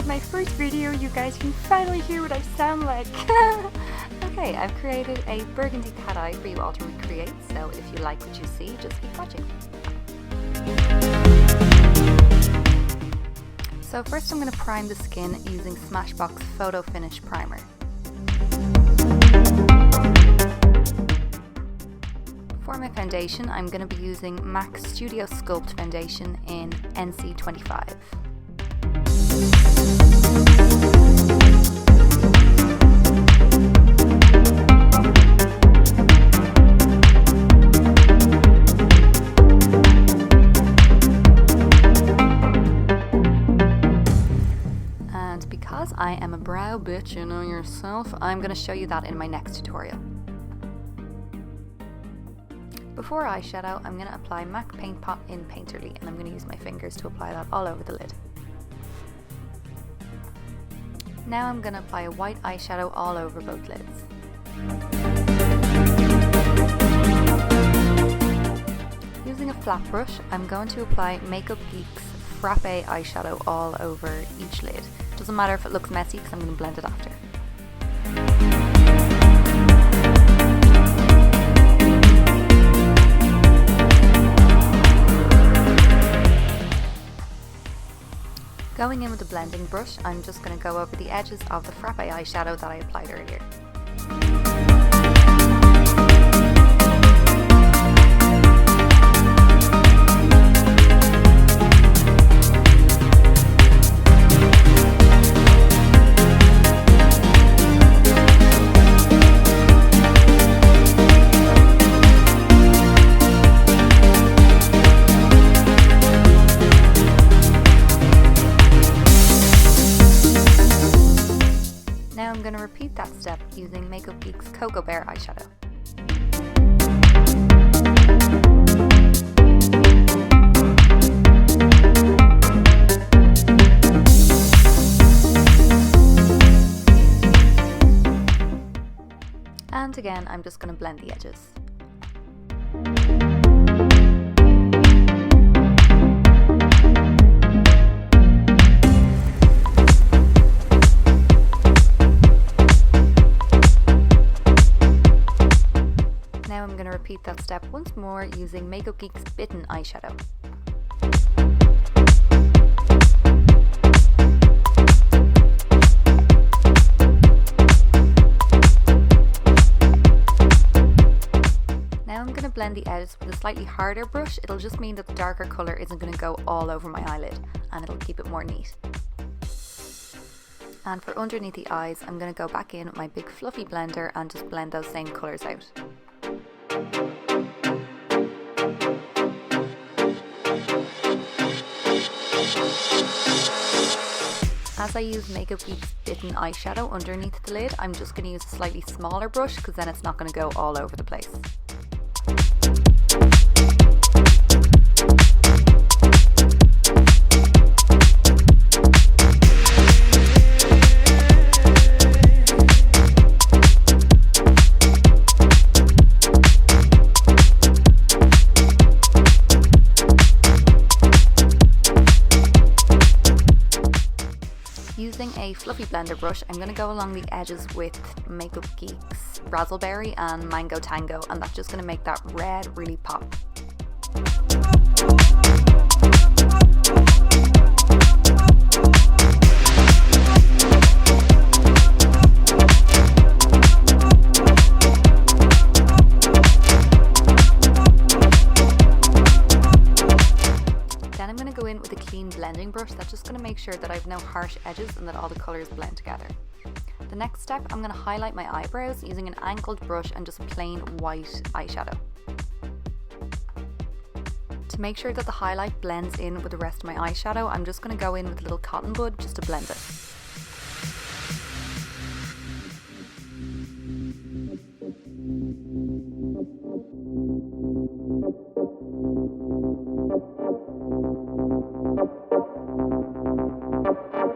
my first video, you guys can finally hear what I sound like. Okay, I've created a burgundy cat eye for you all to recreate, so if you like what you see, just keep watching. So first I'm going to prime the skin using Smashbox Photo Finish Primer. For my foundation, I'm going to be using MAC Studio Sculpt Foundation in NC25. And because I am a brow bitch, you know yourself, I'm going to show you that in my next tutorial. Before eyeshadow, I'm going to apply MAC Paint Pot in Painterly, and I'm going to use my fingers to apply that all over the lid. Now I'm going to apply a white eyeshadow all over both lids. Using a flat brush, I'm going to apply Makeup Geek's Frappe eyeshadow all over each lid. Doesn't matter if it looks messy because I'm going to blend it after. Going in with the blending brush, I'm just going to go over the edges of the Frappe eyeshadow that I applied earlier. Now I'm going to repeat that step using Makeup Geek's Cocoa Bear eyeshadow. And again, I'm just going to blend the edges. Now I'm going to repeat that step once more using Makeup Geek's Bitten eyeshadow. Now I'm going to blend the edges with a slightly harder brush. It'll just mean that the darker colour isn't going to go all over my eyelid, and it'll keep it more neat. And for underneath the eyes, I'm going to go back in with my big fluffy blender and just blend those same colours out. As I use Makeup Geek's Bitten eyeshadow underneath the lid, I'm just going to use a slightly smaller brush because then it's not going to go all over the place. Using a fluffy blender brush, I'm going to go along the edges with Makeup Geek's Razzleberry and Mango Tango, and that's just going to make that red really pop. Then I'm going to go in with a clean blending brush that's just going to make sure that I have no harsh edges and that all the colours blend together. The next step, I'm going to highlight my eyebrows using an angled brush and just a plain white eyeshadow. To make sure that the highlight blends in with the rest of my eyeshadow, I'm just going to go in with a little cotton bud just to blend it.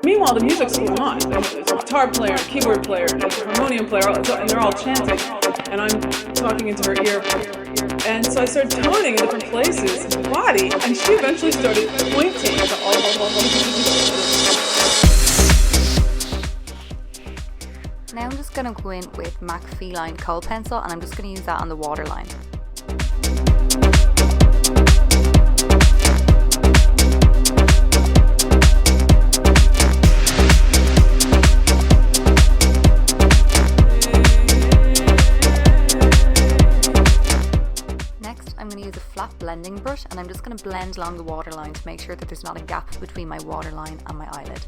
Meanwhile, the music's going on. There's a guitar player, a keyboard player, there's a harmonium player, and they're all chanting, and I'm talking into her ear. And so I started toning in different places in the body, and she eventually started pointing. Now I'm just going to go in with MAC Feline Kohl Pencil, and I'm just going to use that on the waterline. I'm going to use a flat blending brush, and I'm just going to blend along the waterline to make sure that there's not a gap between my waterline and my eyelid.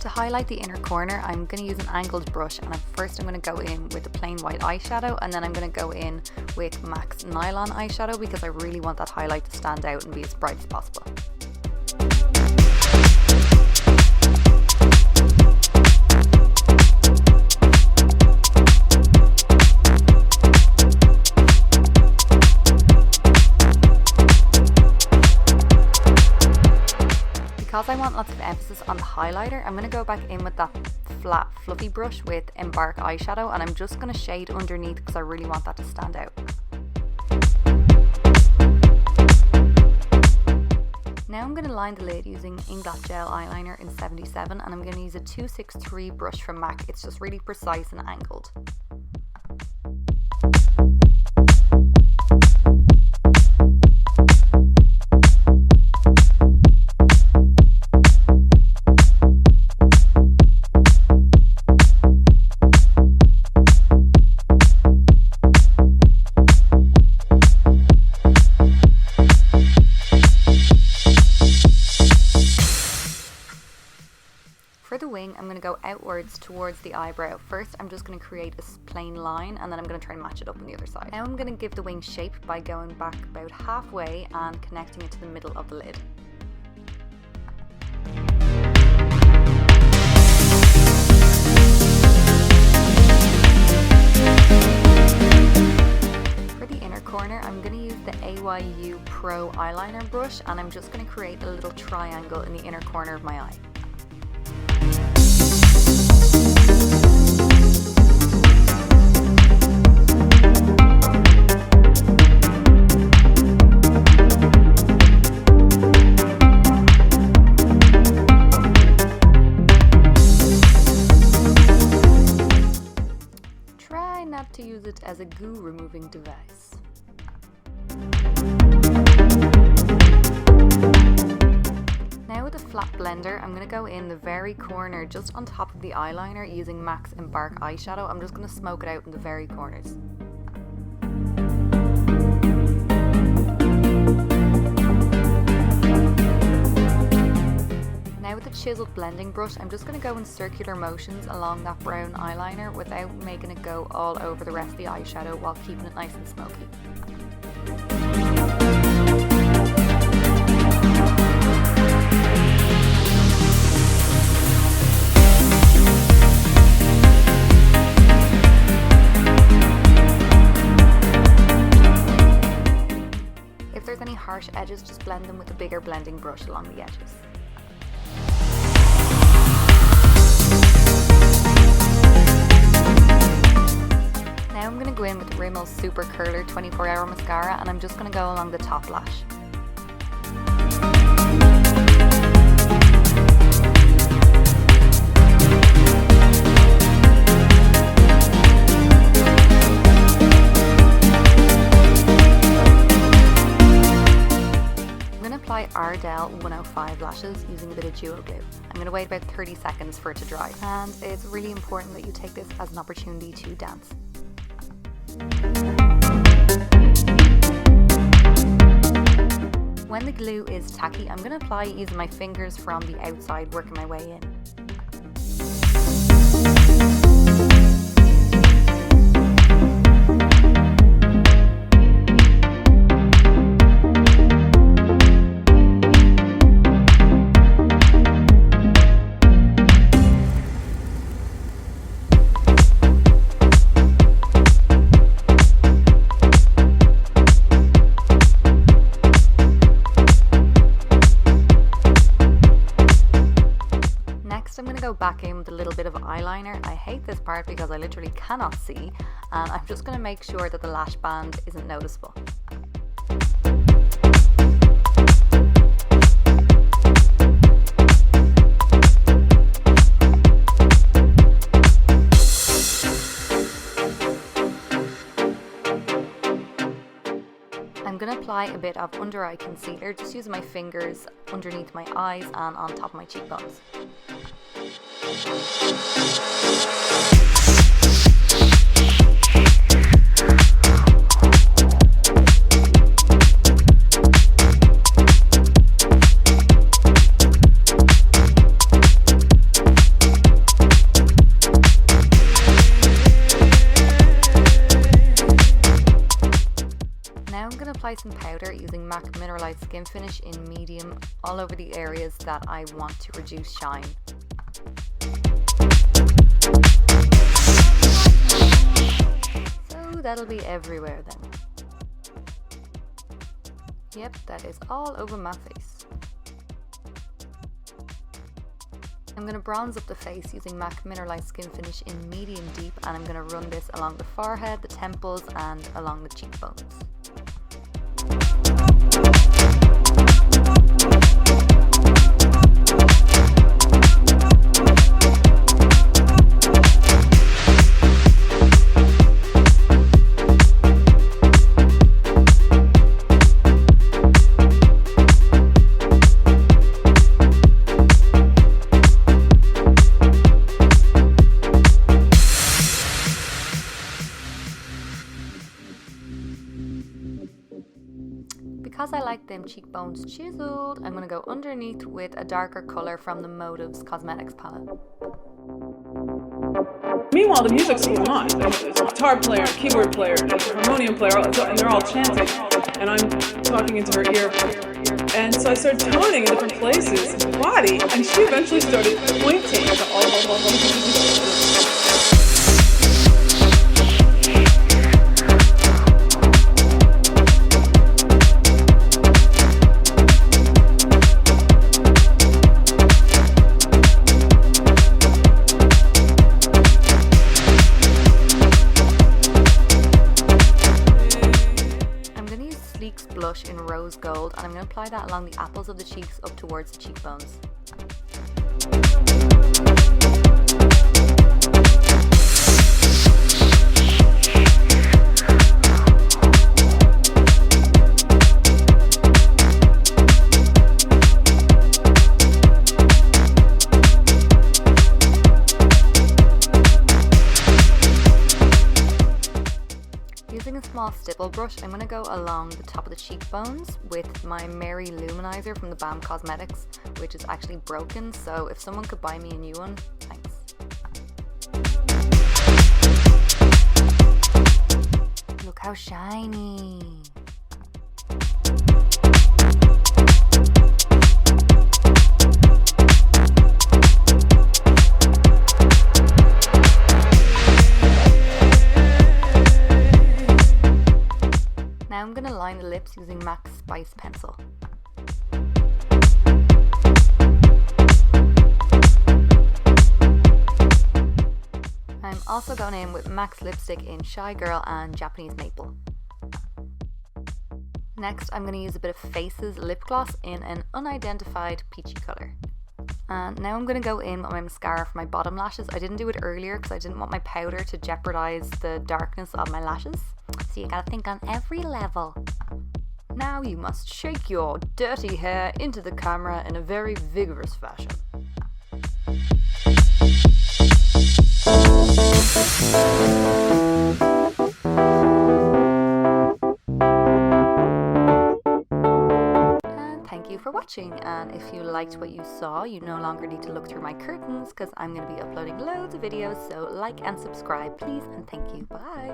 To highlight the inner corner, I'm going to use an angled brush, and first I'm going to go in with a plain white eyeshadow, and then I'm going to go in with MAC Nylon eyeshadow because I really want that highlight to stand out and be as bright as possible. Because I want lots of emphasis on the highlighter, I'm going to go back in with that flat fluffy brush with Embark eyeshadow, and I'm just going to shade underneath because I really want that to stand out. Now I'm going to line the lid using Inglot Gel Liner in 77, and I'm going to use a 263 brush from MAC. It's just really precise and angled. For the wing, I'm going to go outwards towards the eyebrow. First, I'm just going to create a plain line, and then I'm going to try and match it up on the other side. Now I'm going to give the wing shape by going back about halfway and connecting it to the middle of the lid. For the inner corner, I'm going to use the AYU Pro eyeliner brush, and I'm just going to create a little triangle in the inner corner of my eye. Try not to use it as a goo removing device. Now with a flat blender, I'm going to go in the very corner just on top of the eyeliner using MAC's Embark eyeshadow. I'm just going to smoke it out in the very corners. Now with a chiseled blending brush, I'm just going to go in circular motions along that brown eyeliner without making it go all over the rest of the eyeshadow while keeping it nice and smoky. If there's any harsh edges, just blend them with a bigger blending brush along the edges. Now I'm going to go in with Rimmel's Super Curler 24-hour mascara, and I'm just going to go along the top lash. I'm going to apply Ardell 105 lashes using a bit of dual glue. I'm going to wait about 30 seconds for it to dry, and it's really important that you take this as an opportunity to dance. When the glue is tacky, I'm going to apply using my fingers from the outside, working my way in. go back in with a little bit of eyeliner. I hate this part because I literally cannot see, and I'm just going to make sure that the lash band isn't noticeable. I'm going to apply a bit of under eye concealer, just using my fingers underneath my eyes and on top of my cheekbones. Apply some powder using MAC Mineralize Skin Finish in medium all over the areas that I want to reduce shine. So that'll be everywhere then. Yep, that is all over my face. I'm going to bronze up the face using MAC Mineralize Skin Finish in medium deep, and I'm going to run this along the forehead, the temples and along the cheekbones. Because I like them cheekbones chiseled, I'm going to go underneath with a darker colour from the Motives Cosmetics palette. Meanwhile, the music's going on. There's a guitar player, keyboard player, there's a harmonium player, and they're all chanting. And I'm talking into her ear. And so I started toning in different places, body, and she eventually started pointing to all blush in rose gold, and I'm going to apply that along the apples of the cheeks up towards the cheekbones. Using a small stipple brush, I'm going to go along the top of the cheekbones with my Mary Luminizer from theBalm Cosmetics, which is actually broken, so if someone could buy me a new one, thanks. Look how shiny! Now I'm going to line the lips using MAC Spice Pencil. I'm also going in with MAC's lipstick in Shy Girl and Japanese Maple. Next, I'm going to use a bit of Faces lip gloss in an unidentified peachy colour. And now I'm going to go in with my mascara for my bottom lashes. I didn't do it earlier because I didn't want my powder to jeopardise the darkness of my lashes. So you gotta think on every level. Now you must shake your dirty hair into the camera in a very vigorous fashion. And thank you for watching, and if you liked what you saw, you no longer need to look through my curtains because I'm going to be uploading loads of videos, so like and subscribe please, and thank you. Bye!